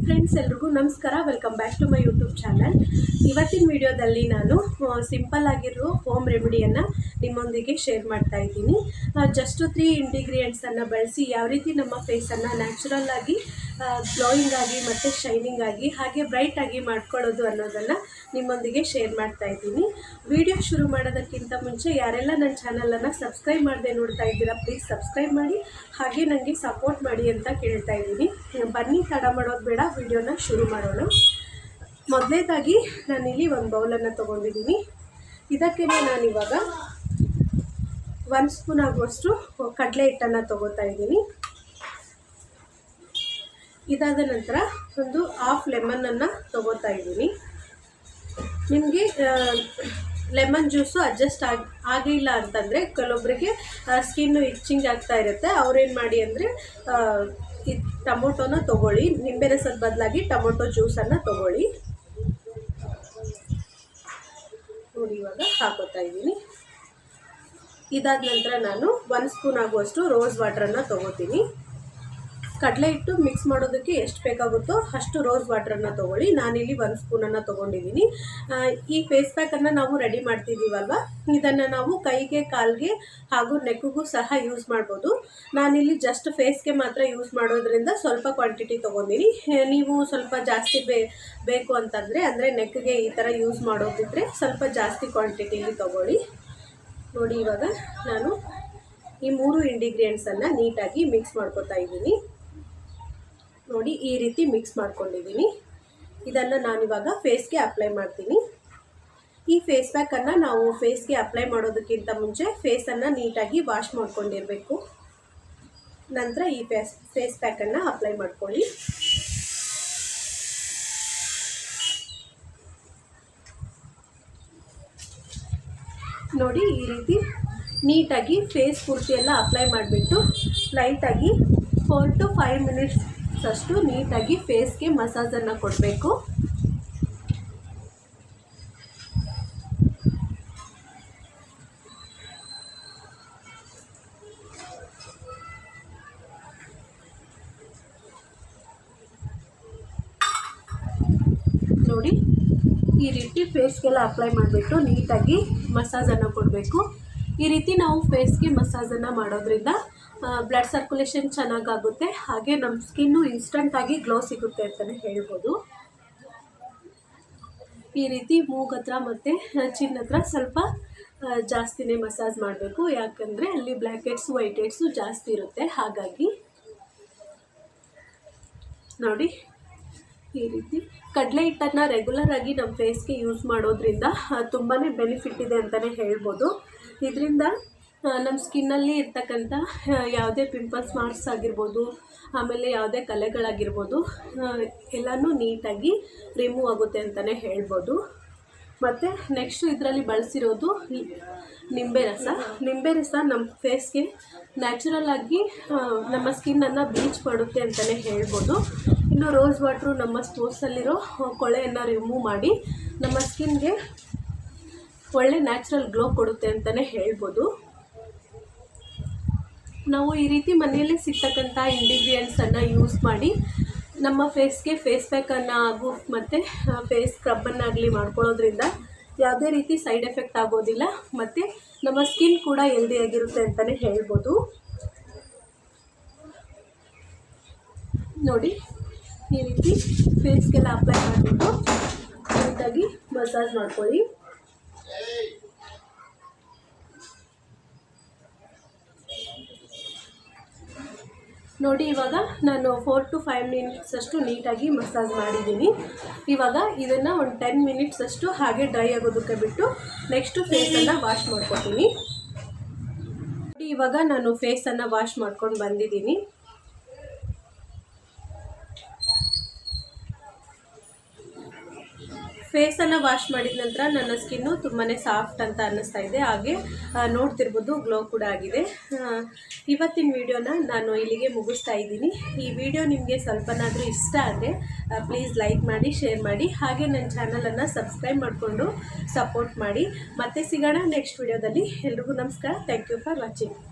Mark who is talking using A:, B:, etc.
A: Friends, ಎಲ್ರಿಗೂ ನಮಸ್ಕಾರ. Welcome back to my YouTube channel. ಇವತ್ತಿನ ವಿಡಿಯೋದಲ್ಲಿ ನಾನು ಸಿಂಪಲ್ ಆಗಿರೋ ಹೋಮ್ ರೆಮಿಡಿಯನ್ನು ನಿಮ್ಮೊಂದಿಗೆ ಶೇರ್ ಮಾಡ್ತಾ ಇದ್ದೀನಿ. ಜಸ್ಟ್ 3 ಇಂಗ್ರೀಡಿಯೆಂಟ್ಸನ್ನು ಬಳಸಿ ಯಾವ ರೀತಿ ನಮ್ಮ ಫೇಸನ್ನು ನ್ಯಾಚುರಲ್ ಆಗಿ ಗ್ಲೋಯಿಂಗ್ ಆಗಿ ಮತ್ತು ಶೈನಿಂಗ್ ಆಗಿ ಹಾಗೆ ಬ್ರೈಟ್ ಆಗಿ ಮಾಡ್ಕೊಳ್ಳೋದು ಅನ್ನೋದನ್ನು ನಿಮ್ಮೊಂದಿಗೆ ಶೇರ್ ಮಾಡ್ತಾ ಇದ್ದೀನಿ. ವಿಡಿಯೋ ಶುರು ಮಾಡೋದಕ್ಕಿಂತ ಮುಂಚೆ ಯಾರೆಲ್ಲ ನನ್ನ ಚಾನಲನ್ನು ಸಬ್ಸ್ಕ್ರೈಬ್ ಮಾಡದೆ ನೋಡ್ತಾ ಇದ್ದೀರಾ, ಪ್ಲೀಸ್ ಸಬ್ಸ್ಕ್ರೈಬ್ ಮಾಡಿ, ಹಾಗೆ ನನಗೆ ಸಪೋರ್ಟ್ ಮಾಡಿ ಅಂತ ಕೇಳ್ತಾ ಇದ್ದೀನಿ. ಬನ್ನಿ, ತಡ ಮಾಡೋದು ಬೇಡ, ವಿಡಿಯೋನ ಶುರು ಮಾಡೋಣ. ಮೊದಲನೇದಾಗಿ ನಾನಿಲ್ಲಿ ಒಂದು ಬೌಲನ್ನು ತೊಗೊಂಡಿದ್ದೀನಿ. ಇದಕ್ಕೆ ನಾನಿವಾಗ 1 ಸ್ಪೂನ್ ಆಗುವಷ್ಟು ಕಡಲೆ ಹಿಟ್ಟನ್ನು ತೊಗೋತಾ ಇದ್ದೀನಿ. ಇದಾದ ನಂತರ ಒಂದು ಹಾಫ್ ಲೆಮನನ್ನು ತೊಗೋತಾ ಇದ್ದೀನಿ. ನಿಮಗೆ ಲೆಮನ್ ಜ್ಯೂಸು ಅಡ್ಜಸ್ಟ್ ಆಗಿಲ್ಲ ಅಂತಂದರೆ ಕೆಲವೊಬ್ಬರಿಗೆ ಸ್ಕಿನ್ನು ಇಚ್ಚಿಂಗ್ ಆಗ್ತಾ ಇರುತ್ತೆ. ಅವ್ರೇನು ಮಾಡಿ ಅಂದರೆ ಈ ಟೊಮೊಟೊನ ತೊಗೊಳ್ಳಿ, ನಿಂಬೆ ರಸದ ಬದಲಾಗಿ ಟೊಮೊಟೊ ಜ್ಯೂಸನ್ನು ತೊಗೊಳ್ಳಿ. ನೋಡಿ, ಇವಾಗ ಹಾಕೋತಾ ಇದ್ದೀನಿ. ಇದಾದ ನಂತರ ನಾನು 1 ಸ್ಪೂನ್ ಆಗುವಷ್ಟು ರೋಸ್ ವಾಟ್ರನ್ನು ತೊಗೋತೀನಿ. ಕಡಲೆ ಹಿಟ್ಟು ಮಿಕ್ಸ್ ಮಾಡೋದಕ್ಕೆ ಎಷ್ಟು ಬೇಕಾಗುತ್ತೋ ಅಷ್ಟು ರೋಸ್ ವಾಟ್ರನ್ನು ತೊಗೊಳ್ಳಿ. ನಾನಿಲ್ಲಿ 1 ಸ್ಪೂನನ್ನು ತೊಗೊಂಡಿದ್ದೀನಿ. ಈ ಫೇಸ್ ಪ್ಯಾಕನ್ನು ನಾವು ರೆಡಿ ಮಾಡ್ತಿದ್ದೀವಲ್ವ, ಇದನ್ನು ನಾವು ಕೈಗೆ, ಕಾಲಿಗೆ ಹಾಗೂ ನೆಕ್ಕಿಗೂ ಸಹ ಯೂಸ್ ಮಾಡ್ಬೋದು. ನಾನಿಲ್ಲಿ ಜಸ್ಟ್ ಫೇಸ್ಗೆ ಮಾತ್ರ ಯೂಸ್ ಮಾಡೋದ್ರಿಂದ ಸ್ವಲ್ಪ ಕ್ವಾಂಟಿಟಿ ತೊಗೊಂಡಿನಿ. ನೀವು ಸ್ವಲ್ಪ ಜಾಸ್ತಿ ಬೇಕು ಅಂತಂದರೆ, ಅಂದರೆ ನೆಕ್ಗೆ ಈ ಥರ ಯೂಸ್ ಮಾಡೋದಿದ್ರೆ ಸ್ವಲ್ಪ ಜಾಸ್ತಿ ಕ್ವಾಂಟಿಟಿಲಿ ತೊಗೊಳ್ಳಿ. ನೋಡಿ, ಇವಾಗ ನಾನು ಈ 3 ಇಂಗ್ರೀಡಿಯೆಂಟ್ಸನ್ನು ನೀಟಾಗಿ ಮಿಕ್ಸ್ ಮಾಡ್ಕೊತಾ ಇದ್ದೀನಿ. ನೋಡಿ, ಈ ರೀತಿ ಮಿಕ್ಸ್ ಮಾಡ್ಕೊಂಡಿದ್ದೀನಿ. ಇದನ್ನು ನಾನಿವಾಗ ಫೇಸ್ಗೆ ಅಪ್ಲೈ ಮಾಡ್ತೀನಿ. ಈ ಫೇಸ್ ಪ್ಯಾಕನ್ನು ನಾವು ಫೇಸ್ಗೆ ಅಪ್ಲೈ ಮಾಡೋದಕ್ಕಿಂತ ಮುಂಚೆ ಫೇಸನ್ನು ನೀಟಾಗಿ ವಾಶ್ ಮಾಡ್ಕೊಂಡಿರಬೇಕು. ನಂತರ ಈ ಫೇಸ್ ಪ್ಯಾಕನ್ನು ಅಪ್ಲೈ ಮಾಡ್ಕೊಳ್ಳಿ. ನೋಡಿ, ಈ ರೀತಿ ನೀಟಾಗಿ ಫೇಸ್ ಪೂರ್ತಿ ಎಲ್ಲ ಅಪ್ಲೈ ಮಾಡಿಬಿಟ್ಟು ಲೈಟಾಗಿ 4 to 5 ಮಿನಿಟ್ಸ್ ಅಷ್ಟು ನೀಟಾಗಿ ಫೇಸ್ಗೆ ಮಸಾಜನ್ನು ಕೊಡಬೇಕು. ನೋಡಿ, ಈ ರೀತಿ ಫೇಸ್ಗೆಲ್ಲ ಅಪ್ಲೈ ಮಾಡಿಬಿಟ್ಟು ನೀಟಾಗಿ ಮಸಾಜನ್ನು ಕೊಡಬೇಕು. ಈ ರೀತಿ ನಾವು ಫೇಸ್ಗೆ ಮಸಾಜನ್ನು ಮಾಡೋದ್ರಿಂದ ಬ್ಲಡ್ ಸರ್ಕ್ಯುಲೇಷನ್ ಚೆನ್ನಾಗಾಗುತ್ತೆ, ಹಾಗೆ ನಮ್ಮ ಸ್ಕಿನ್ನು ಇನ್ಸ್ಟಂಟಾಗಿ ಗ್ಲೋ ಸಿಗುತ್ತೆ ಅಂತಲೇ ಹೇಳ್ಬೋದು. ಈ ರೀತಿ ಮೂಗತ್ರ ಮತ್ತು ಚಿನ್ನ ಹತ್ರ ಸ್ವಲ್ಪ ಜಾಸ್ತಿನೇ ಮಸಾಜ್ ಮಾಡಬೇಕು, ಯಾಕಂದರೆ ಅಲ್ಲಿ ಬ್ಲ್ಯಾಕ್ ಹೆಡ್ಸು ವೈಟ್ ಹೆಡ್ಸು ಜಾಸ್ತಿ ಇರುತ್ತೆ. ಹಾಗಾಗಿ ನೋಡಿ, ಈ ರೀತಿ ಕಡಲೆ ಹಿಟ್ಟನ್ನು ರೆಗ್ಯುಲರ್ ಆಗಿ ನಮ್ಮ ಫೇಸ್ಗೆ ಯೂಸ್ ಮಾಡೋದ್ರಿಂದ ತುಂಬಾ ಬೆನಿಫಿಟ್ ಇದೆ ಅಂತಲೇ ಹೇಳ್ಬೋದು. ಇದರಿಂದ ನಮ್ಮ ಸ್ಕಿನ್ನಲ್ಲಿ ಇರ್ತಕ್ಕಂಥ ಯಾವುದೇ ಪಿಂಪಲ್ಸ್ ಮಾರ್ಕ್ಸ್ ಆಗಿರ್ಬೋದು, ಆಮೇಲೆ ಯಾವುದೇ ಕಲೆಗಳಾಗಿರ್ಬೋದು, ಎಲ್ಲನೂ ನೀಟಾಗಿ ರಿಮೂವ್ ಆಗುತ್ತೆ ಅಂತಲೇ ಹೇಳ್ಬೋದು. ಮತ್ತು ನೆಕ್ಸ್ಟು ಇದರಲ್ಲಿ ಬಳಸಿರೋದು ನಿಂಬೆ ರಸ ನಮ್ಮ ಫೇಸ್ಗೆ ನ್ಯಾಚುರಲ್ ಆಗಿ ನಮ್ಮ ಸ್ಕಿನ್ನನ್ನು ಬ್ಲೀಚ್ ಮಾಡುತ್ತೆ ಅಂತಲೇ ಹೇಳ್ಬೋದು. ಇನ್ನು ರೋಸ್ ವಾಟ್ರು ನಮ್ಮ ಸ್ಪೋರ್ಟ್ಸಲ್ಲಿರೋ ಕೊಳೆಯನ್ನು ರಿಮೂವ್ ಮಾಡಿ ನಮ್ಮ ಸ್ಕಿನ್ಗೆ ಒಳ್ಳೆ ನ್ಯಾಚುರಲ್ ಗ್ಲೋ ಕೊಡುತ್ತೆ ಅಂತಲೇ ಹೇಳ್ಬೋದು. ನಾವು ಈ ರೀತಿ ಮನೆಯಲ್ಲೇ ಸಿಗ್ತಕ್ಕಂಥ ಇಂಗ್ರೀಡಿಯೆಂಟ್ಸನ್ನು ಯೂಸ್ ಮಾಡಿ ನಮ್ಮ ಫೇಸ್ಗೆ ಫೇಸ್ ಪ್ಯಾಕನ್ನು ಹಾಗೂ ಮತ್ತು ಫೇಸ್ ಸ್ಕ್ರಬ್ಬನ್ನಾಗಲಿ ಮಾಡ್ಕೊಳ್ಳೋದ್ರಿಂದ ಯಾವುದೇ ರೀತಿ ಸೈಡ್ ಎಫೆಕ್ಟ್ ಆಗೋದಿಲ್ಲ, ಮತ್ತು ನಮ್ಮ ಸ್ಕಿನ್ ಕೂಡ ಹೆಲ್ದಿಯಾಗಿರುತ್ತೆ ಅಂತಲೇ ಹೇಳ್ಬೋದು. ನೋಡಿ, ಈ ರೀತಿ ಫೇಸ್ಗೆಲ್ಲ ಅಪ್ಲೈ ಮಾಡಿಬಿಟ್ಟು ನೀಟಾಗಿ ಮಸಾಜ್ ಮಾಡ್ಕೊಳ್ಳಿ. ನೋಡಿ, ಇವಾಗ ನಾನು 4 to 5 ಮಿನಿಟ್ಸ್ ಅಷ್ಟು ನೀಟಾಗಿ ಮಸಾಜ್ ಮಾಡಿದ್ದೀನಿ. ಇವಾಗ ಇದನ್ನು ಒಂದು 10 ಮಿನಿಟ್ಸ್ ಅಷ್ಟು ಹಾಗೆ ಡ್ರೈ ಆಗೋದಕ್ಕೆ ಬಿಟ್ಟು ನೆಕ್ಸ್ಟು ಫೇಸನ್ನು ವಾಶ್ ಮಾಡ್ಕೊತೀನಿ. ನೋಡಿ, ಇವಾಗ ನಾನು ಫೇಸನ್ನು ವಾಶ್ ಮಾಡ್ಕೊಂಡು ಬಂದಿದ್ದೀನಿ. ಫೇಸನ್ನು ವಾಶ್ ಮಾಡಿದ ನಂತರ ನನ್ನ ಸ್ಕಿನ್ನು ತುಂಬಾ ಸಾಫ್ಟ್ ಅಂತ ಅನ್ನಿಸ್ತಾ ಇದೆ, ಹಾಗೆ ನೋಡ್ತಿರ್ಬೋದು ಗ್ಲೋ ಕೂಡ ಆಗಿದೆ. ಇವತ್ತಿನ ವಿಡಿಯೋನ ನಾನು ಇಲ್ಲಿಗೆ ಮುಗಿಸ್ತಾ ಇದ್ದೀನಿ. ಈ ವಿಡಿಯೋ ನಿಮಗೆ ಸ್ವಲ್ಪನಾದರೂ ಇಷ್ಟ ಆದರೆ ಪ್ಲೀಸ್ ಲೈಕ್ ಮಾಡಿ, ಶೇರ್ ಮಾಡಿ, ಹಾಗೆ ನನ್ನ ಚಾನಲನ್ನು ಸಬ್ಸ್ಕ್ರೈಬ್ ಮಾಡಿಕೊಂಡು ಸಪೋರ್ಟ್ ಮಾಡಿ. ಮತ್ತೆ ಸಿಗೋಣ ನೆಕ್ಸ್ಟ್ ವಿಡಿಯೋದಲ್ಲಿ. ಎಲ್ರಿಗೂ ನಮಸ್ಕಾರ. Thank you for watching.